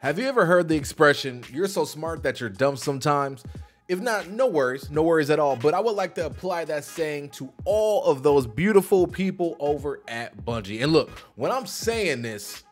Have you ever heard the expression, you're so smart that you're dumb sometimes? If not, no worries at all. But I would like to apply that saying to all of those beautiful people over at Bungie. And look, when I'm saying this,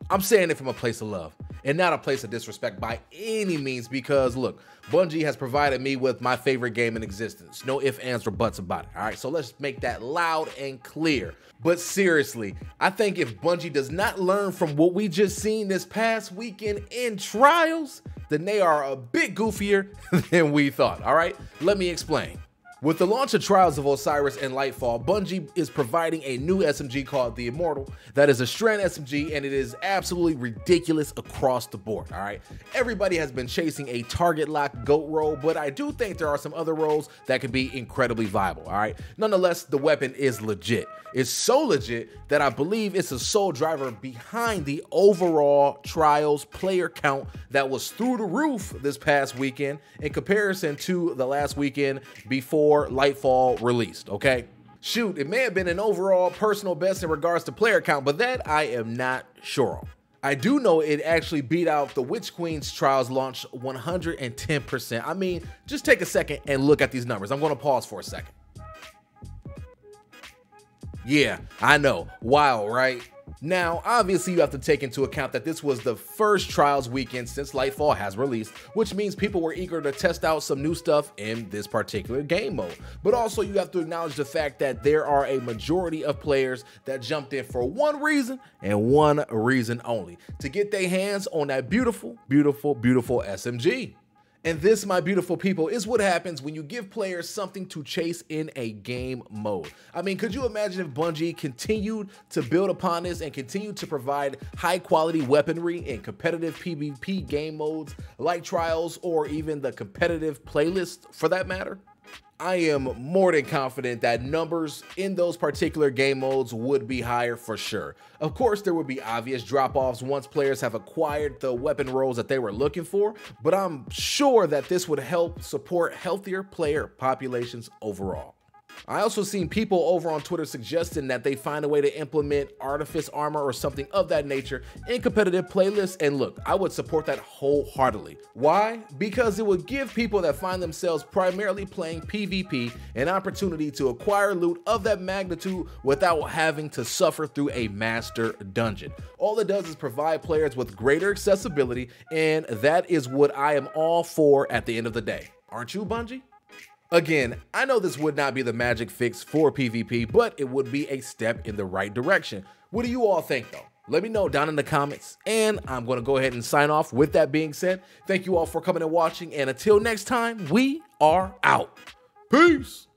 I'm saying it from a place of love and not a place of disrespect by any means, because look, Bungie has provided me with my favorite game in existence. No ifs, ands, or buts about it. All right, so let's make that loud and clear. But seriously, I think if Bungie does not learn from what we just seen this past weekend in Trials, then they are a bit goofier than we thought. All right, let me explain. With the launch of Trials of Osiris and Lightfall, Bungie is providing a new SMG called the Immortal that is a strand SMG, and it is absolutely ridiculous across the board, all right? Everybody has been chasing a target lock GOAT role, but I do think there are some other roles that could be incredibly viable, all right? Nonetheless, the weapon is legit. It's so legit that I believe it's a sole driver behind the overall Trials player count that was through the roof this past weekend in comparison to the last weekend before Lightfall released, okay? Shoot, it may have been an overall personal best in regards to player count, but that I am not sure of. I do know it actually beat out the Witch Queen's Trials launch 110%. I mean, just take a second and look at these numbers. I'm going to pause for a second. Yeah, I know. Wow, right? Now, obviously, you have to take into account that this was the first Trials weekend since Lightfall has released, which means people were eager to test out some new stuff in this particular game mode. But also, you have to acknowledge the fact that there are a majority of players that jumped in for one reason and one reason only: to get their hands on that beautiful, beautiful, beautiful SMG. And this, my beautiful people, is what happens when you give players something to chase in a game mode. I mean, could you imagine if Bungie continued to build upon this and continued to provide high quality weaponry in competitive PvP game modes like Trials, or even the competitive playlist for that matter? I am more than confident that numbers in those particular game modes would be higher for sure. Of course, there would be obvious drop-offs once players have acquired the weapon roles that they were looking for, but I'm sure that this would help support healthier player populations overall. I also seen people over on Twitter suggesting that they find a way to implement Artifice Armor or something of that nature in competitive playlists, and look, I would support that wholeheartedly. Why? Because it would give people that find themselves primarily playing PvP an opportunity to acquire loot of that magnitude without having to suffer through a master dungeon. All it does is provide players with greater accessibility, and that is what I am all for at the end of the day. Aren't you, Bungie? Again, I know this would not be the magic fix for PvP, but it would be a step in the right direction. What do you all think though? Let me know down in the comments, and I'm going to go ahead and sign off. With that being said, thank you all for coming and watching, and until next time, we are out. Peace!